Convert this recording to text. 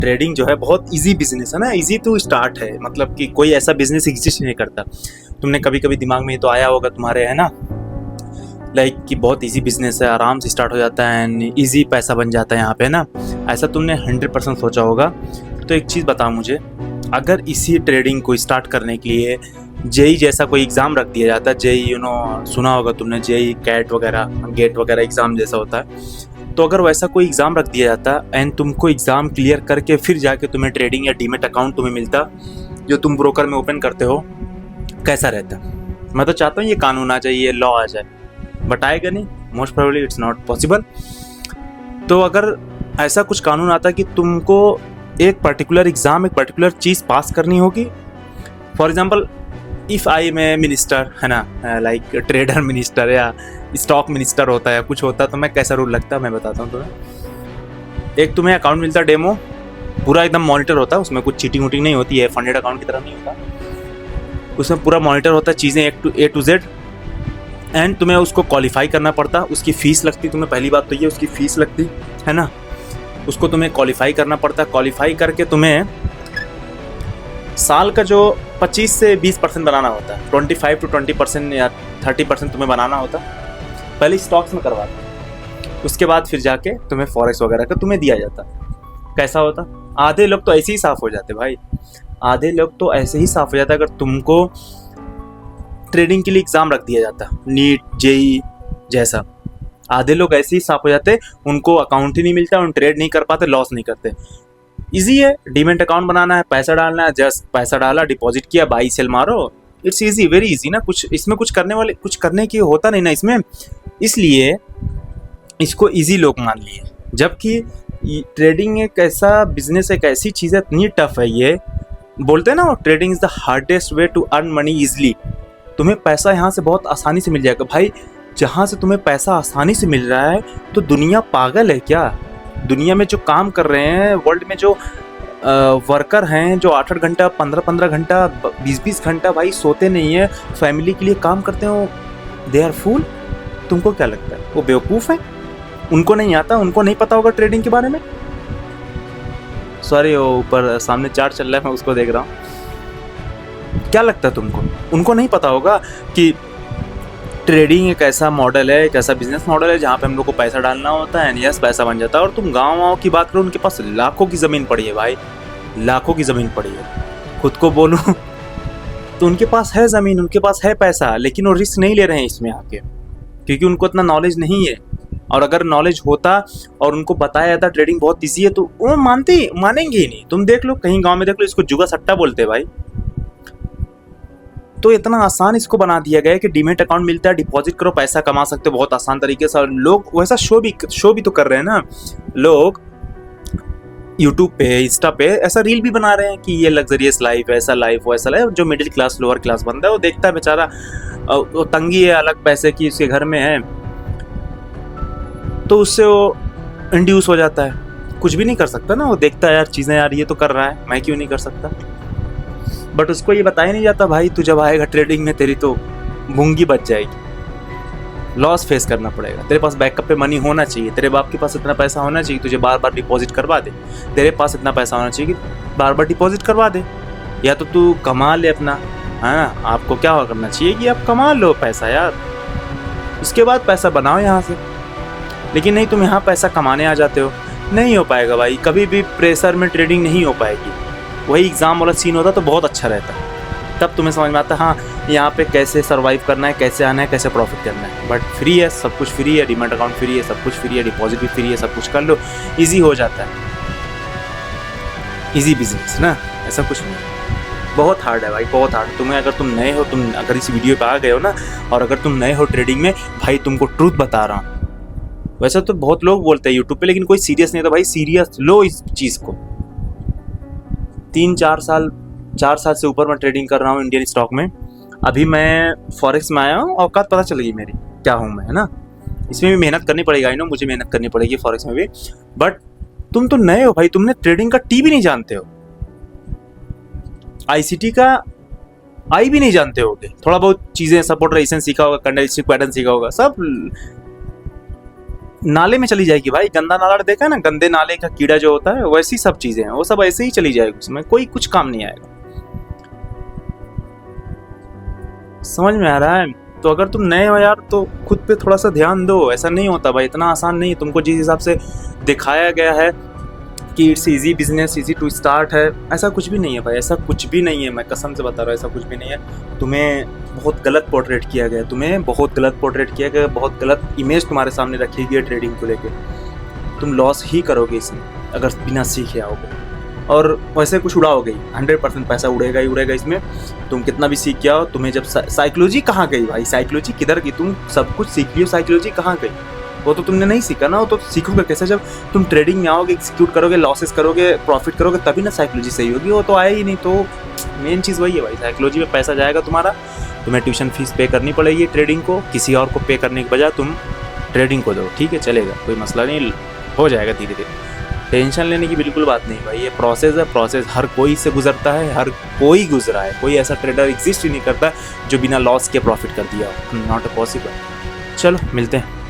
Trading जो है बहुत इजी बिजनेस है ना, इजी टू स्टार्ट है, मतलब कि कोई ऐसा बिजनेस एग्जिस्ट नहीं करता। तुमने कभी कभी दिमाग में ये तो आया होगा तुम्हारे, है ना, लाइक कि बहुत इजी बिजनेस है, आराम से स्टार्ट हो जाता है एंड इजी पैसा बन जाता है यहाँ पे, है ना। ऐसा तुमने 100% सोचा होगा। तो एक चीज़ बताओ मुझे, अगर इसी ट्रेडिंग को स्टार्ट करने के लिए जेई जैसा कोई एग्ज़ाम रख दिया जाता है, जेई सुना होगा तुमने, जेई कैट वगैरह, गेट वगैरह एग्ज़ाम जैसा होता है, तो अगर वैसा कोई एग्ज़ाम रख दिया जाता एंड तुमको एग्ज़ाम क्लियर करके फिर जाके तुम्हें ट्रेडिंग या डीमेट अकाउंट तुम्हें मिलता जो तुम ब्रोकर में ओपन करते हो, कैसा रहता? मैं तो चाहता हूँ ये कानून आ जाए, ये लॉ आ जाए, बट आएगा नहीं, most probably it's not possible. तो अगर ऐसा कुछ कानून आता कि तुमको एक पर्टिकुलर एग्ज़ाम, एक पर्टिकुलर चीज़ पास करनी होगी, फॉर एग्जांपल इफ़ आई में मिनिस्टर, है ना, लाइक ट्रेडर मिनिस्टर या स्टॉक मिनिस्टर होता है, कुछ होता, तो मैं कैसा रूल लगता है मैं बताता हूँ तुम्हें। एक तुम्हें अकाउंट मिलता डेमो, पूरा एकदम मॉनिटर होता है, उसमें कुछ चीटिंग वूटिंग नहीं होती है, फंडेड अकाउंट की तरह नहीं होता, उसमें पूरा मॉनिटर होता है, चीज़ें ए टू जेड, एंड तुम्हें उसको क्वालिफाई करना पड़ता, उसकी फ़ीस लगती, तुम्हें पहली बात तो ये उसकी फ़ीस लगती है ना, उसको तुम्हें क्वालिफाई करना पड़ता, क्वालिफाई करके तुम्हें साल का जो 25 से 20% बनाना होता है, 25 to 20% या 30% तुम्हें बनाना होता, पहले स्टॉक्स में करवाते, उसके बाद फिर जाके तुम्हें फॉरेक्स वगैरह का तुम्हें दिया जाता। कैसा होता? आधे लोग तो ऐसे ही साफ़ हो जाते भाई, आधे लोग तो ऐसे ही साफ़ हो जाता अगर तुमको ट्रेडिंग के लिए एग्ज़ाम रख दिया जाता, नीट जेई जैसा, आधे लोग ऐसे ही साफ हो जाते, उनको अकाउंट ही नहीं मिलता, उन ट्रेड नहीं कर पाते, लॉस नहीं करते। इजी है, डीमेट अकाउंट बनाना है, पैसा डालना है, जस्ट पैसा डाला, डिपॉजिट किया, बाई सेल मारो, इट्स इजी, वेरी इजी ना, कुछ इसमें कुछ करने की होता नहीं ना इसमें, इसलिए इसको इजी लोग मान लिए। जबकि ट्रेडिंग एक ऐसा बिजनेस, एक ऐसी चीज़ है, इतनी टफ है, ये बोलते हैं ना, trading is the hardest way to earn money easily. तुम्हें पैसा यहाँ से बहुत आसानी से मिल जाएगा भाई, जहाँ से तुम्हें पैसा आसानी से मिल रहा है तो दुनिया पागल है क्या? दुनिया में जो काम कर रहे हैं, वर्ल्ड में जो वर्कर हैं, जो 8-8 घंटा, 15-15 घंटा, 20-20 घंटा भाई सोते नहीं है, फैमिली के लिए काम करते हो, दे आर फूल। तुमको क्या लगता है वो बेवकूफ़ है? उनको नहीं आता, उनको नहीं पता होगा ट्रेडिंग के बारे में। सॉरी, वो ऊपर सामने चार्ट चल रहा है, मैं उसको देख रहा हूँ। क्या लगता है तुमको उनको नहीं पता होगा कि ट्रेडिंग एक ऐसा मॉडल है, एक ऐसा बिजनेस मॉडल है जहाँ पे हम लोग को पैसा डालना होता है, यस पैसा बन जाता है। और तुम गाँव की बात करो, उनके पास लाखों की ज़मीन पड़ी है भाई, लाखों की ज़मीन पड़ी है। खुद को बोलूँ तो उनके पास है ज़मीन, उनके पास है पैसा, लेकिन वो रिस्क नहीं ले रहे हैं इसमें आके, क्योंकि उनको इतना नॉलेज नहीं है। और अगर नॉलेज होता और उनको बताया जाता ट्रेडिंग बहुत ईजी है तो वो मानेंगे ही नहीं। तुम देख लो, कहीं गाँव में देख लो, इसको जुआ सट्टा बोलते हैं भाई। तो इतना आसान इसको बना दिया गया है कि डीमेट अकाउंट मिलता है, डिपॉजिट करो, पैसा कमा सकते हो बहुत आसान तरीके से। और लोग वैसा शो भी तो कर रहे हैं ना, लोग यूट्यूब पे, इंस्टा पे ऐसा रील भी बना रहे हैं कि ये लग्जरियस लाइफ है, ऐसा लाइफ, वो ऐसा लाइफ। जो मिडिल क्लास, लोअर क्लास बंदा है वो देखता है बेचारा, वो तंगी है अलग पैसे की उसके घर में है, तो उससे वो इंड्यूस हो जाता है। कुछ भी नहीं कर सकता ना, वो देखता है यार चीज़ें, यार ये तो कर रहा है, मैं क्यों नहीं कर सकता। बट उसको ये बताया नहीं जाता भाई, तू जब आएगा ट्रेडिंग में तेरी तो मूंगी बच जाएगी, लॉस फेस करना पड़ेगा। तेरे पास बैकअप पे मनी होना चाहिए, तेरे बाप के पास इतना पैसा होना चाहिए तुझे बार बार डिपॉजिट करवा दे, तेरे पास इतना पैसा होना चाहिए कि बार बार डिपॉजिट करवा दे, या तो तू कमा ले अपना, है ना। आपको क्या करना चाहिए कि आप कमा लो पैसा यार, उसके बाद पैसा बनाओ यहाँ से। लेकिन नहीं, तुम यहाँ पैसा कमाने आ जाते हो, नहीं हो पाएगा भाई, कभी भी प्रेशर में ट्रेडिंग नहीं हो पाएगी। वही एग्ज़ाम वाला सीन होता तो बहुत अच्छा रहता, तब तुम्हें समझ में आता हाँ यहाँ पे कैसे सर्वाइव करना है, कैसे आना है, कैसे प्रॉफिट करना है। बट फ्री है, सब कुछ फ्री है, डीमैट अकाउंट फ्री है, सब कुछ फ्री है, डिपॉजिट भी फ्री है, सब कुछ कर लो, इजी हो जाता है, इजी बिजनेस ना, ऐसा कुछ नहीं। बहुत हार्ड है भाई, बहुत हार्ड। तुम नए हो, तुम अगर इस वीडियो पे आ गए हो ना, और अगर तुम नए हो ट्रेडिंग में, भाई तुमको ट्रूथ बता रहा हूँ। वैसे तो बहुत लोग बोलते हैं यूट्यूब पे, लेकिन कोई सीरियस नहीं था भाई, सीरियस लो इस चीज़ को। 4 साल से ऊपर मैं ट्रेडिंग कर रहा हूँ इंडियन स्टॉक में। अभी मैं फॉरेक्स में आया हूँ, औकात पता चल गई मेरी क्या हूँ मैं, है ना। इसमें भी मेहनत करनी पड़ेगी, आई नो मुझे मेहनत करनी पड़ेगी फॉरेक्स में भी। बट तुम तो नए हो भाई, तुमने ट्रेडिंग का टी भी नहीं जानते हो, ICT का आई भी नहीं जानते होगे, थोड़ा बहुत चीज़ें, सपोर्ट रेजिस्टेंस सीखा होगा, कैंडलस्टिक पैटर्न सीखा होगा, सब नाले में चली जाएगी भाई। गंदा नाला देखा है ना, गंदे नाले का कीड़ा जो होता है, वैसी सब चीजें हैं, वो सब ऐसे ही चली जाएगी, उसमें कोई कुछ काम नहीं आएगा। समझ में आ रहा है? तो अगर तुम नए हो यार तो खुद पे थोड़ा सा ध्यान दो। ऐसा नहीं होता भाई, इतना आसान नहीं है। तुमको जिस हिसाब से दिखाया गया है कि it's easy business, easy to start है, ऐसा कुछ भी नहीं है भाई, ऐसा कुछ भी नहीं है। मैं कसम से बता रहा हूँ, ऐसा कुछ भी नहीं है। तुम्हें बहुत गलत पोर्ट्रेट किया गया है, तुम्हें बहुत गलत पोर्ट्रेट किया गया है, बहुत गलत इमेज तुम्हारे सामने रखी गई है ट्रेडिंग को लेके। तुम लॉस ही करोगे इसमें अगर बिना सीखे आओगे, और वैसे कुछ उड़ाओगे, 100% पैसा उड़ेगा ही उड़ेगा इसमें। तुम कितना भी सीख के आओ, तुम्हें जब साइकोलॉजी कहाँ गई भाई, साइकोलॉजी किधर गई? तुम सब कुछ सीख लियो, साइकोलॉजी कहाँ गई? वो तो तुमने नहीं सीखा ना, वो तो सीखोगे कैसे? जब तुम ट्रेडिंग में आओगे, एग्जीक्यूट करोगे, लॉसेस करोगे, प्रॉफिट करोगे, तभी ना साइकोलॉजी सही होगी। वो तो आया ही नहीं। तो मेन चीज़ वही है भाई, साइकोलॉजी में पैसा जाएगा तुम्हारा। तुम्हें ट्यूशन फीस पे करनी पड़ेगी ट्रेडिंग को, किसी और को पे करने के बजाय तुम ट्रेडिंग को दो, ठीक है? चलेगा, कोई मसला नहीं, हो जाएगा धीरे धीरे। टेंशन लेने की बिल्कुल बात नहीं भाई, ये प्रोसेस है, प्रोसेस हर कोई से गुजरता है, हर कोई गुजरा है। कोई ऐसा ट्रेडर एग्जिस्ट ही नहीं करता जो बिना लॉस के प्रॉफिट कर दिया हो, नॉट पॉसिबल। चलो मिलते हैं।